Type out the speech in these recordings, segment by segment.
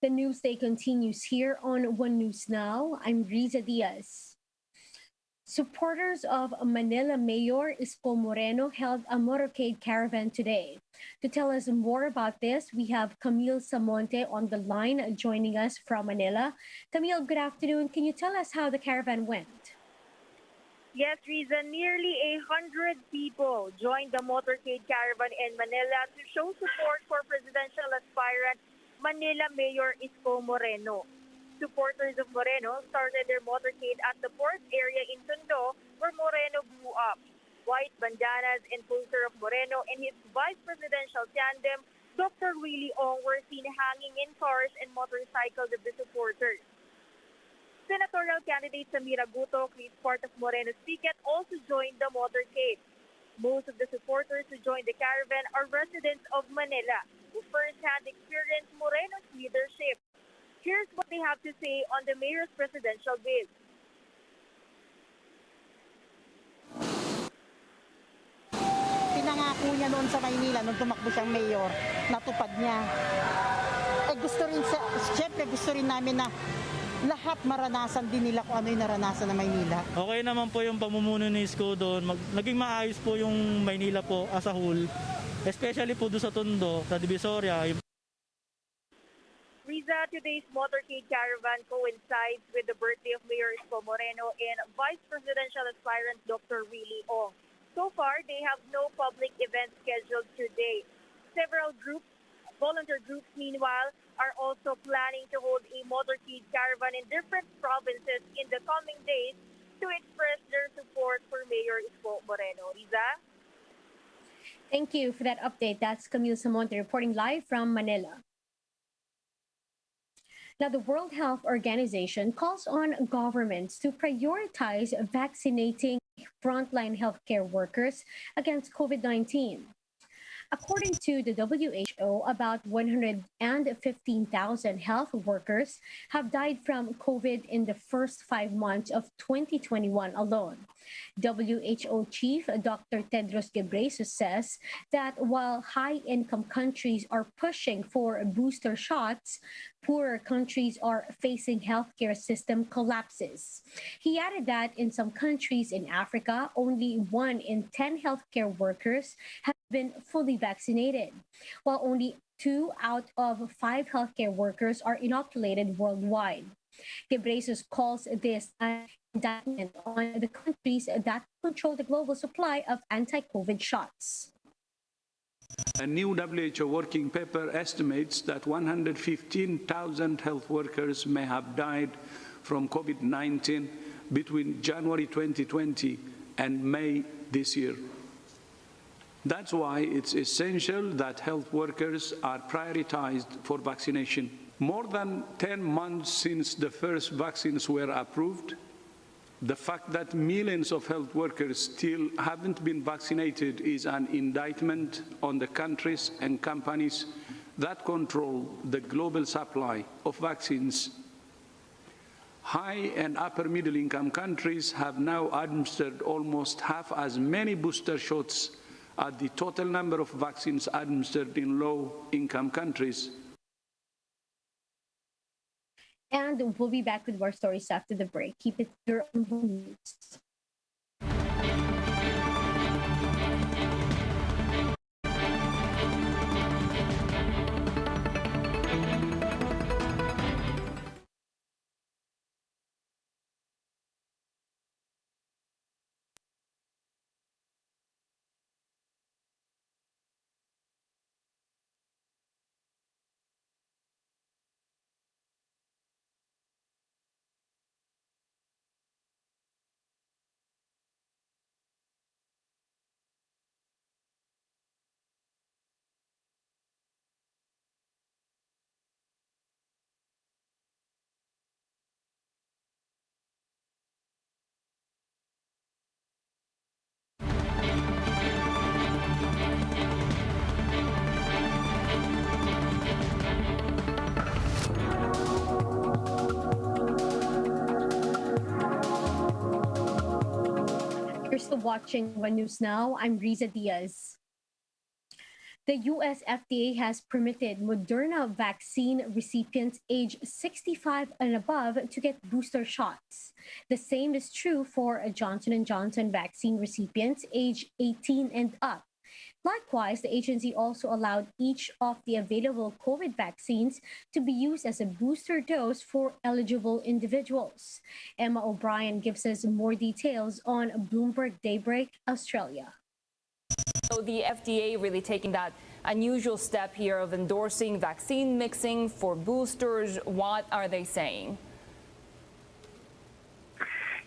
The news day continues here on One News Now. I'm Riza Diaz. Supporters of Manila Mayor Isko Moreno held a motorcade caravan today. To tell us more about this, we have Camille Samonte on the line joining us from Manila. Camille, good afternoon. Can you tell us how the caravan went? Yes, Riza, nearly 100 people joined the motorcade caravan in Manila to show support for presidential aspirant Manila Mayor Isko Moreno. Supporters of Moreno started their motorcade at the port area in Tondo, where Moreno grew up. White bandanas and poster of Moreno and his vice presidential tandem, Dr. Willie Ong, were seen hanging in cars and motorcycles of the supporters. Senatorial candidate Samira Guto, who is part of Moreno's ticket, also joined the motorcade. Most of the supporters who joined the caravan are residents of Manila, who first-hand experienced Moreno's leadership. Here's what they have to say on the mayor's presidential bid. Pinangako niya noon sa Maynila, nung tumakbo siyang mayor, natupad niya. Siyempre gusto rin namin na lahat maranasan din nila kung ano yung naranasan ng Maynila. Okay naman po yung pamumuno ni Isko doon. Naging maayos po yung Maynila po as a whole. Especially po doon sa Tondo, sa Divisoria. Riza, today's motorcade caravan coincides with the birthday of Mayor Isko Moreno and Vice Presidential aspirant Dr. Willie Ong. So far, they have no public events scheduled today. Several volunteer groups, meanwhile, are also planning to hold a motorcade caravan in different provinces in the coming days to express their support for Mayor Isko Moreno. Riza? Thank you for that update. That's Camille Samonte reporting live from Manila. Now, the World Health Organization calls on governments to prioritize vaccinating frontline healthcare workers against COVID-19. According to the WHO, about 115,000 health workers have died from COVID in the first 5 months of 2021 alone. WHO Chief Dr. Tedros Ghebreyesus says that while high-income countries are pushing for booster shots, poorer countries are facing healthcare system collapses. He added that in some countries in Africa, only 1 in 10 healthcare workers have been fully vaccinated, while only 2 out of 5 healthcare workers are inoculated worldwide. Ghebreyesus calls this an indictment on the countries that control the global supply of anti-COVID shots. A new WHO working paper estimates that 115,000 health workers may have died from COVID-19 between January 2020 and May this year. That's why it's essential that health workers are prioritized for vaccination. More than 10 months since the first vaccines were approved, the fact that millions of health workers still haven't been vaccinated is an indictment on the countries and companies that control the global supply of vaccines. High and upper middle income countries have now administered almost half as many booster shots as the total number of vaccines administered in low income countries. And we'll be back with more stories after the break. Keep it here on News. You're still watching One News Now. I'm Riza Diaz. The US FDA has permitted Moderna vaccine recipients age 65 and above to get booster shots. The same is true for Johnson & Johnson vaccine recipients age 18 and up. Likewise, the agency also allowed each of the available COVID vaccines to be used as a booster dose for eligible individuals. Emma O'Brien gives us more details on Bloomberg Daybreak, Australia. So the FDA really taking that unusual step here of endorsing vaccine mixing for boosters. What are they saying?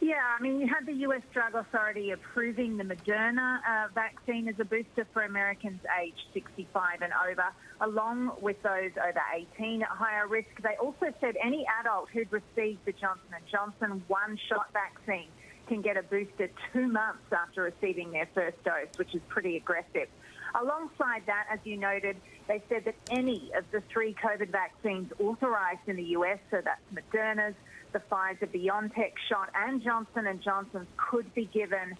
Yeah, I mean, you had the U.S. Drug Authority approving the Moderna vaccine as a booster for Americans aged 65 and over, along with those over 18 at higher risk. They also said any adult who'd received the Johnson & Johnson one-shot vaccine can get a booster 2 months after receiving their first dose, which is pretty aggressive. Alongside that, as you noted, they said that any of the 3 COVID vaccines authorized in the U.S., so that's Moderna's, the Pfizer-BioNTech shot and Johnson & Johnson's, could be given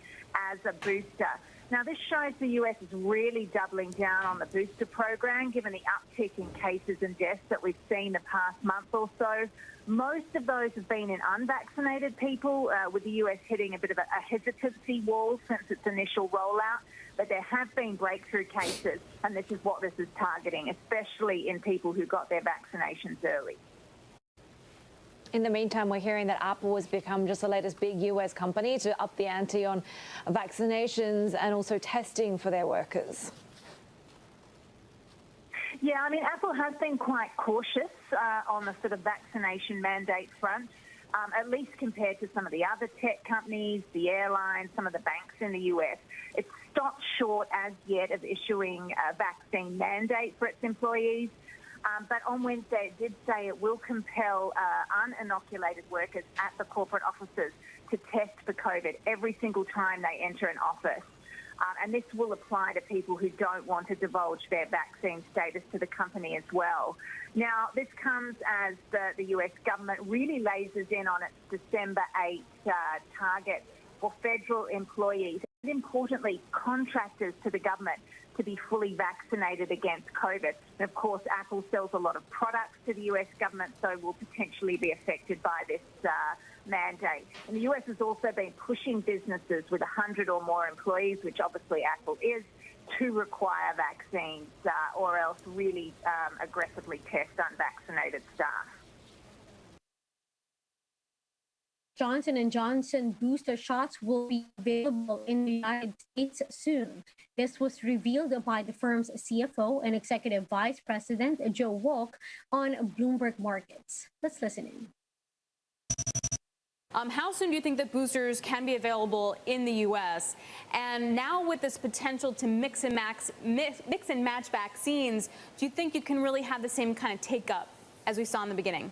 as a booster. Now, this shows the U.S. is really doubling down on the booster program, given the uptick in cases and deaths that we've seen the past month or so. Most of those have been in unvaccinated people, with the U.S. hitting a bit of a hesitancy wall since its initial rollout. But there have been breakthrough cases, and this is what this is targeting, especially in people who got their vaccinations early. In the meantime, we're hearing that Apple has become just the latest big US company to up the ante on vaccinations and also testing for their workers. Yeah, I mean, Apple has been quite cautious on the sort of vaccination mandate front, at least compared to some of the other tech companies, the airlines, some of the banks in the US. It's stopped short as yet of issuing a vaccine mandate for its employees. But on Wednesday, it did say it will compel uninoculated workers at the corporate offices to test for COVID every single time they enter an office. And this will apply to people who don't want to divulge their vaccine status to the company as well. Now, this comes as the US government really lasers in on its December 8 target for federal employees and, importantly, contractors to the government to be fully vaccinated against COVID. And of course, Apple sells a lot of products to the US government, so will potentially be affected by this mandate. And the US has also been pushing businesses with 100 or more employees, which obviously Apple is, to require vaccines or else really aggressively test unvaccinated staff. Johnson & Johnson booster shots will be available in the United States soon. This was revealed by the firm's CFO and Executive Vice President Joe Wolk on Bloomberg Markets. Let's listen in. How soon do you think that boosters can be available in the U.S.? And now with this potential to mix and match vaccines, do you think you can really have the same kind of take-up as we saw in the beginning?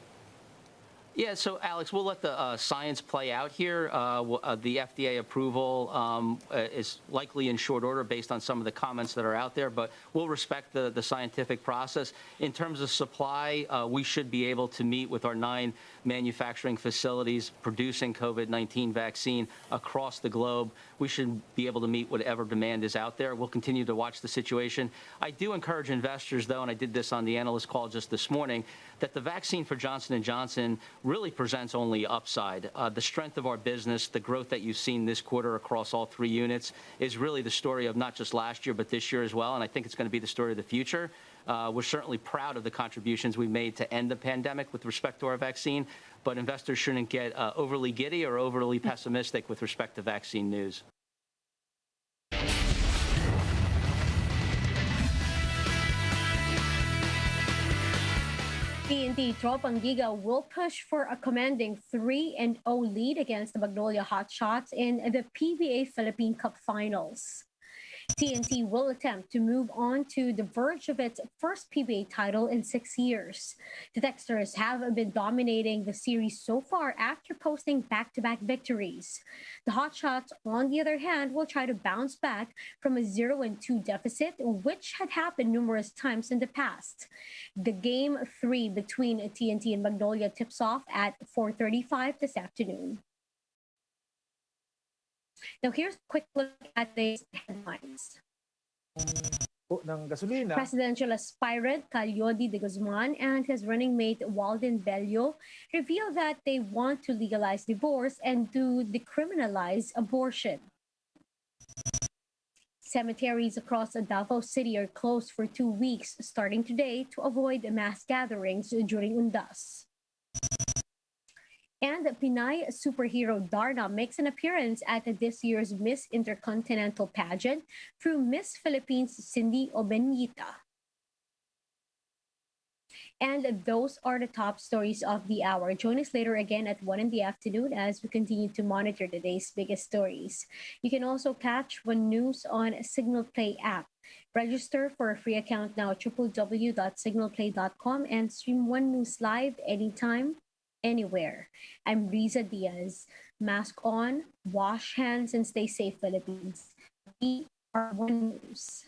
Yeah, so Alex, we'll let the science play out here. The FDA approval is likely in short order based on some of the comments that are out there, but we'll respect the scientific process. In terms of supply, we should be able to meet with our 9 manufacturing facilities producing COVID-19 vaccine across the globe. We should be able to meet whatever demand is out there. We'll continue to watch the situation. I do encourage investors, though, and I did this on the analyst call just this morning, that the vaccine for Johnson & Johnson really presents only upside. The strength of our business, the growth that you've seen this quarter across all 3 units is really the story of not just last year, but this year as well, and I think it's going to be the story of the future. We're certainly proud of the contributions we made to end the pandemic with respect to our vaccine, but investors shouldn't get overly giddy or overly pessimistic with respect to vaccine news. TNT Tropang Giga will push for a commanding 3-0 lead against the Magnolia Hotshots in the PBA Philippine Cup Finals. TNT will attempt to move on to the verge of its first PBA title in 6 years. The Texters have been dominating the series so far after posting back-to-back victories. The Hotshots, on the other hand, will try to bounce back from a 0-2 deficit, which had happened numerous times in the past. The Game 3 between TNT and Magnolia tips off at 4:35 this afternoon. Now, here's a quick look at these headlines. ng gasolina. Presidential aspirant Calyodi de Guzman and his running mate Walden Bello revealed that they want to legalize divorce and to decriminalize abortion. Cemeteries across Davao City are closed for 2 weeks starting today to avoid mass gatherings during Undas. And Pinay superhero Darna makes an appearance at this year's Miss Intercontinental pageant through Miss Philippines Cindy Obenita. And those are the top stories of the hour. Join us later again at 1 in the afternoon as we continue to monitor today's biggest stories. You can also catch One News on Signal Play app. Register for a free account now at www.signalplay.com and stream One News live anytime, anywhere. I'm Riza Diaz. Mask on, wash hands, and stay safe, Philippines. We are One News.